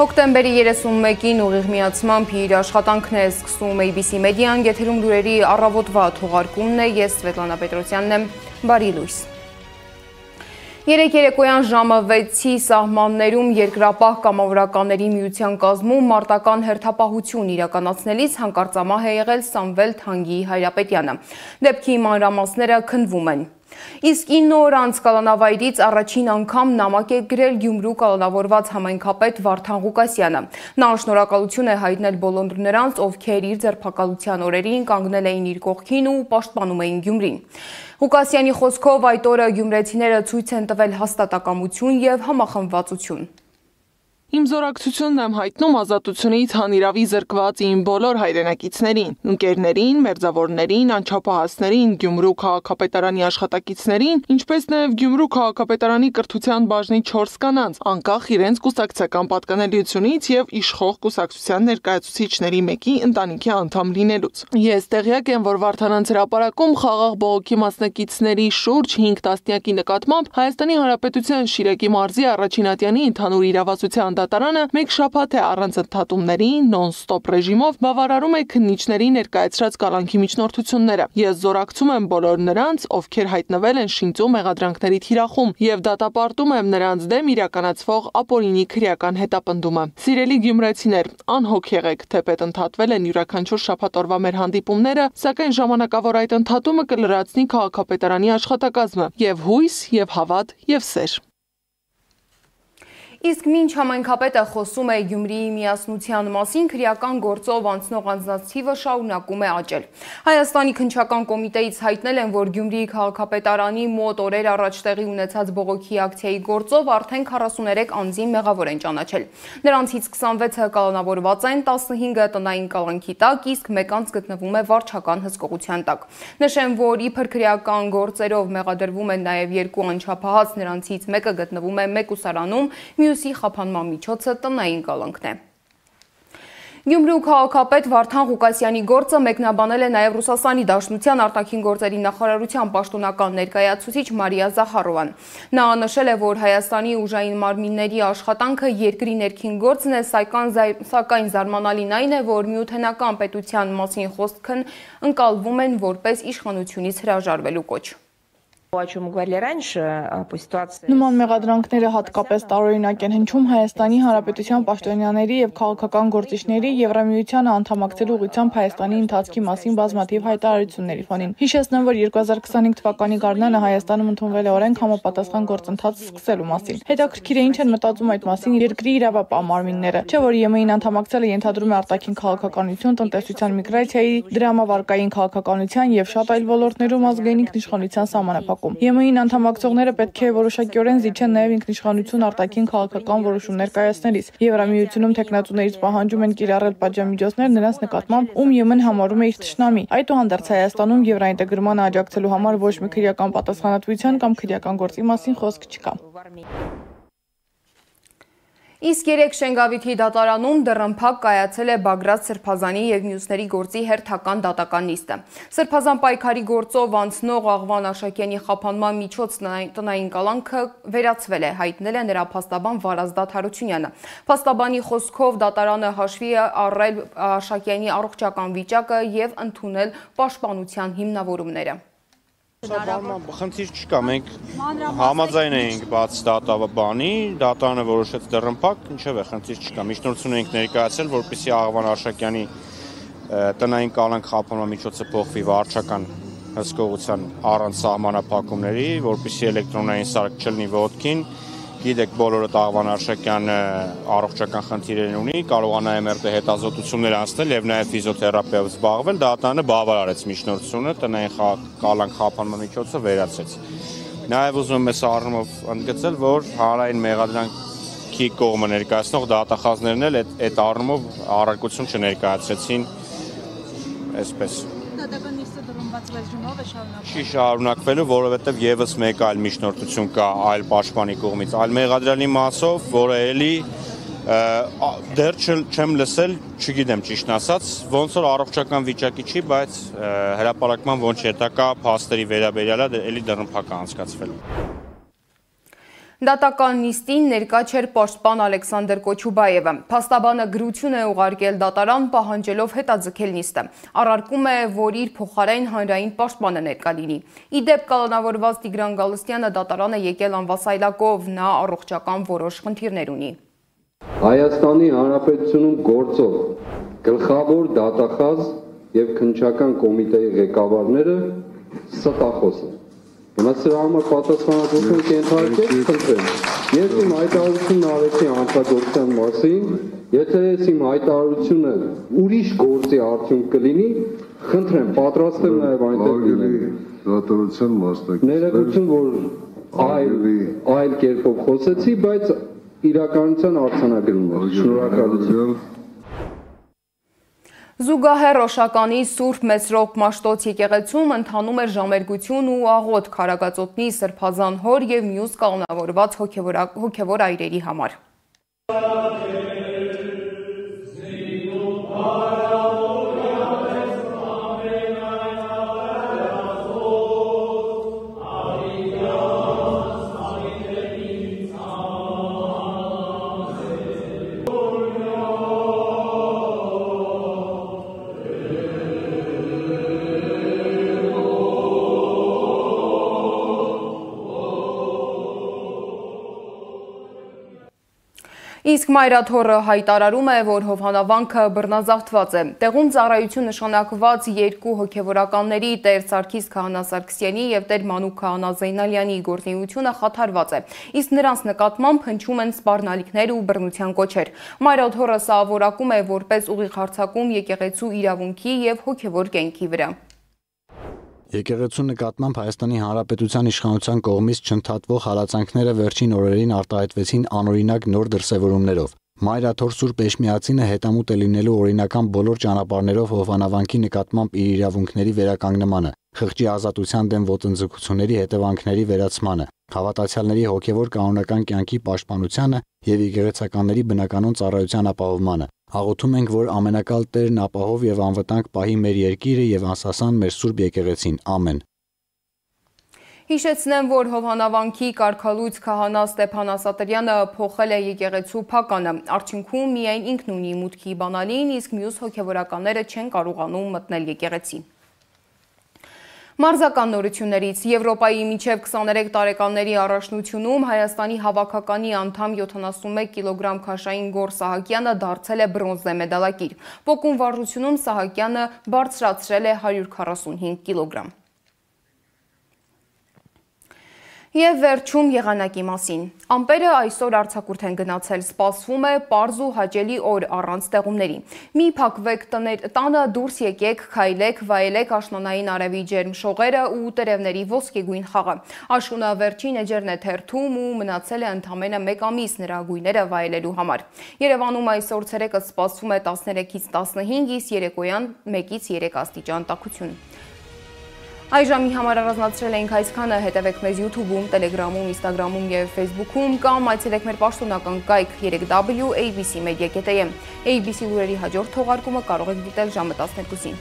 Հոկտեմբերի 31-ին ուղիղ միացմամբ իր աշխատանքն է սկսում ABC մեդիան, եթերում լուրերի առավոտվա թողարկումն է, ես Սվետլանա Պետրոսյանն եմ, բարի լույս։ Երեկ երեկոյան ժամը 6-ի սահմաններում երկրապահ կամավորականների միության կազմում մարտական հերթապահություն իրականացնելիս հանկարծամահ է եղել Սամվել Թանգի Հայրապետյանը։ Դեպքի մանրամասները քննվում են։ Իսկ 9 օր անց կալանավայրից առաջին անգամ նամակ է գրել Գյումրու կալանավորված համայնքապետ Վարդան Ղուկասյանը։ Նա շնորհակալություն է հայտնել բոլոր նրանց, ովքեր իր ձերբակալության օրերին կանգնել էին իր կողքին ու պաշտպանում էին Գյումրին։ Ղուկասյանի խոսքով այդ օրը գյումրեցիները ցույց են տվել հաստատակամություն եւ համախմբվածություն։ Իմ զորակցությունն եմ հայտնում ազատությունից հանիրավի զրկված իմ բոլոր հայրենակիցներին, ընկերներին, մերձավորներին, անչափահասներին, Գյումրու քաղաքապետարանի աշխատակիցներին, ինչպես նաև Գյումրու քաղաքապետարանի կրթության բաժնի 4 կանանց, անկախ իրենց կուսակցական պատկանելիությունից եւ իշխող կուսակցության ներկայացուցիչների մեկի ընտանիքի անդամ լինելուց։ Ես տեղյակ եմ, որ Վարդանանց հրապարակում խաղաղ բողոքի մասնակիցների շուրջ 5 տասնյակի նկատմամբ Հայաստանի Հանրապետության Շիրակի մարզի Առաջինատյանի ընդհանուր իրավասության դատարանը մեկ շաբաթ է առանց ընդհատումների նոն-ստոպ ռեժիմով բավարարում է քննիչների ներկայացրած կալանքի միջնորդությունները։ Ես զորակցում եմ բոլոր նրանց, ովքեր հայտնվել են շինծու մեղադրանքների թիրախում եւ դատապարտում եմ նրանց դեմ իրականացվող ապօրինի քրեական հետապնդումը։ Սիրելի գյումրեցիներ, անհոգ եղեք, թեպետ ընդհատվել են յուրաքանչյուր շաբաթօրվա մեր հանդիպումները, սակայն ժամանակավոր այդ ընդհատումը կլրացնի քաղաքապետարանի աշխատակազմը եւ հույս, եւ հավատ, եւ սեր։ Իսկ մինչ համայնքապետը խոսում է Գյումրիի միասնության մասին, քրեական գործով անցնող անձանց թիվը շարունակում է աճել։ Հայաստանի քննչական կոմիտեից հայտնել են, որ Գյումրիի քաղաքապետարանի մոտ օրեր առաջ տեղի ունեցած բողոքի ակցիայի գործով արդեն 43 անձի մեղավոր են ճանաչել։ Նրանցից 26-ը կալանավորված են, 15-ը տնային կալանքի տակ, իսկ 1 անձ գտնվում է վարչական հսկողության տակ։ Նշեմ, որ իբր քրեական գործերով մեղադրվում են նաև 2 անչափահաս, նրանցից մեկը գտնվում է մեկուսարանում, մյուսի խափանման միջոցը տնային կալանքն է։ Գյումրու քաղաքապետ Վարդան Ղուկասյանի գործը մեկնաբանել է նաև Ռուսաստանի Դաշնության արտաքին գործերի նախարարության պաշտոնական ներկայացուցիչ Մարիա Զախարովան։ Նա նշել է, որ Հայաստանի ուժային մարմինների աշխատանքը երկրի ներքին գործն է, սակայն զարմանալին այն է, որ միութենական պետության մասին խոսքն ընկալվում են որպես իշխանությունից հրաժարվելու կոչ։ Նման մեղադրանքները հատկապես տարօրինակ են հնչում Հայաստանի Հանրապետության պաշտոնյաների եւ քաղաքական գործիչների Եվրամիությանը անդամակցելու ուղղությամբ Հայաստանի ընթացքի մասին բազմաթիվ հայտարարությունների ֆոնին։ Հիշեցնեմ, որ 2025 թվականի գարնանը Հայաստանում ընդունվել է օրենք համապատասխան գործընթաց սկսելու մասին։ Հետաքրքիր է ինչ են մտածում այդ մասին երկրի իրավապահ մարմինները, չէ՞ որ ԵՄ-ին անդամակցելը ենթադրում է արտաքին քաղաքականություն, տնտեսության միգրացիայի, դրամավարկային քաղաքականության եւ շատ այլ ոլորտներում ազգային ինքնիշխանության սահմանափակ։ ԵՄ-ին անդամակցողները պետք է որոշակիորեն զիջեն նաև ինքնիշխանություն արտաքին քաղաքական որոշումներ կայացնելիս։ Եվրամիությունում թեկնածուներից պահանջում են կիրառել պատժամիջոցներ նրանց նկատմամբ, ում ԵՄ-ն համարում է իր թշնամի։ Այդուհանդերձ Հայաստանում եվրաինտեգրմանը աջակցելու համար ոչ մի քրեական պատասխանատվության կամ քրեական գործի մասին խոսք չկա։ Իսկ երեք Շենգավիթի դատարանում դռնփակ կայացել է Բագրատ Սրբազանի եւ մյուսների գործի հերթական դատական նիստը։ Սրբազան պայքարի գործով անցնող Աղվան Աշակյանի խափանման միջոց տնային կալանքը վերացվել է, հայտնել է նրա փաստաբան Վարազդատ Հարությունյանը։ Փաստաբանի խոսքով դատարանը հաշվի է առել Աշակյանի առողջական վիճակը եւ ընդունել պաշտպանության հիմնավորումները։ Խնդիր չկա, մենք համաձայն էինք բաց դատաբանի, դատարանը որոշեց դռնփակ, ինչև է խնդիր չկա, միջնորդություն էինք ներկայացել, որպեսզի Աղվան Աշակյանի տնային կալանք խափանման միջոցը փոխվի վարչական հսկողության առանց սահմանափակումների, որպեսզի էլեկտրոնային սարք չլինի ոտքին։ Գիտեք, բոլորդ Աղվան Աշակյանը առողջական խնդիրներ ունի, կարողանա MRT հետազոտություններ անցնել եւ նաեւ ֆիզիոթերապիայով զբաղվել, դատարանը բավարարեց միջնորդությունը, տնային կալանք խափանման միջոցը վերացրեց։ Նաեւ ուզում եմ այս առումով ընդգծել, որ հանրային մեղադրանքի կողմը ներկայացնող դատախազներն էլ այդ առումով առարկություն չներկայացրեցին, այսպես։ Դատական նիստը դռնված ռեժիմով է շարունակվում։ Չի շարունակվելու, որովհետև եւս մեկ այլ միջնորդություն կա այլ պաշտպանի կողմից, այլ մեղադրյալի մասով, որը էլի դեռ չեմ լսել, չգիտեմ ճիշտն ասած, ոնց որ առողջական վիճակի չի, բայց հրապարակման ոնց հետակա փաստերի վերաբերյալ էլի դռնփակ է անցկացվել։ Դատական նիստին ներկա չէր պաշտպան Ալեքսանդր Կոչուբաևը։ Փաստաբանը գրություն է ուղարկել դատարան, պահանջելով հետաձգել նիստը։ Առարկում է, որ իր փոխարեն հանրային պաշտպանը ներկա լինի։ Ի դեպ կալանավորված Տիգրան Գալստյանը դատարան է եկել անվասայլակով, նա առողջական որոշ խնդիրներ ունի։ Հայաստանի Հանրապետությունում գործող գլխավոր դատախազ եւ քննչական կոմիտեի ղեկավարները ստախոս են։ Հիմա սրա համար պատասխանատվություն կենթարկեք, խնդրեմ։ Ես իմ հայտարարությունն արեցի հանցագործության մասին, եթե ես իմ հայտարարությունը ուրիշ գործի արդյունք կլինի, խնդրեմ, պատրաստ եմ նաև այնտեղ լինել։ Դատորության մասնակից։ Ներողություն, որ այլ կերպով խոսեցի, բայց իրականության արձանագրում է։ Շնորհակալություն։ Զուգահեռ Օշականի Սուրբ Մեսրոպ Մաշտոց եկեղեցում ընթանում էր ժամերգություն ու աղոթք Քարագածոտնի Սրբազան հոր եւ մյուս կալանավորված հոգեվոր այրերի համար։ Իսկ Մայրաթորը հայտարարում է, որ հովանավանքը բռնազավթված է։ Տեղում ծառայություն նշանակված երկու հոգևորականների Տեր Սարգիս Քահանա Սարգսյանի եւ Տեր Մանուկ Քահանա Զեյնալյանի գործունեությունը խաթարված է։ Իսկ նրանց նկատմամբ հնչում են սպառնալիքներ ու բռնության կոչեր։ Մայրաթորը սա որակում է որպես ուղիղ հարձակում եկեղեցու իրավունքի եւ հոգևոր կյանքի վրա։ Եկեղեցու նկատմամբ Հայաստանի Հանրապետության իշխանության կողմից չընդհատվող հալածանքները վերջին օրերին արտահայտվեցին անօրինակ նոր դրսևորումներով։ Մայրաթոր Սուրբ Էշմիածինը հետամուտ է լինելու օրինական բոլոր ճանապարհներով հովանավանքի նկատմամբ իր իրավունքների վերականգնմանը, խղճի ազատության դեմ ոտնձգությունների հետևանքների վերացմանը, հավատացյալների հոգևոր կանոնական կյանքի պաշտպանությանը եւ եկեղեցականների բնականոն ծառայության ապահովմանը։ Աղոթում ենք, որ ամենակալ Տերն ապահով եւ անվտանգ պահի մեր երկիրը եւ անսասան մեր Սուրբ եկեղեցին։ Ամեն։ Հիշեցնեմ, որ հովանավանքի կարգալույց քահանա Ստեփան Ասատրյանը փոխել է եկեղեցու փականը։ Արդյունքում միայն ինքն ունի մուտքի բանալին, իսկ մյուս հոգևորականները չեն կարողանում մտնել եկեղեցի։ Մարզական նորություններից Եվրոպայի մինչև 23 տարեկանների առաջնությունում Հայաստանի հավաքականի անդամ 71 կիլոգրամ քաշային Գոր Սահակյանը դարձել է բրոնզե մեդալակիր։ Պոկում վարժությունում Սահակյանը բարձրացրել է 145 կիլոգրամ։ Եվ վերջում եղանակի մասին։ Ամպերը այսօր արձակուրդ են գնացել, սպասվում է պարզ ու հաճելի օր առանց տեղումների։ Մի փակվեք տանը, դուրս եկեք, քայլեք, վայելեք աշնանային արևի ջերմ շողերը ու տերևների ոսկեգույն խաղը։ Աշունը վերջին էջերն է թերթում ու մնացել է ընդամենը 1 ամիս նրա գույները վայելելու համար։ Երևանում այսօր ցերեկը սպասվում է 13-ից 15, իսկ երեկոյան 1-ից 3 աստիճան տաքություն։ Այժմի համար առանձնացրել ենք այսքանը, հետևեք մեզ YouTube-ում, Telegram-ում, Instagram-ում և Facebook-ում կամ այցելեք մեր պաշտոնական կայք 3w.abc.media.am։ ABC լուրերի հաջորդ թողարկումը կարող եք դիտել ժամը 12-ին։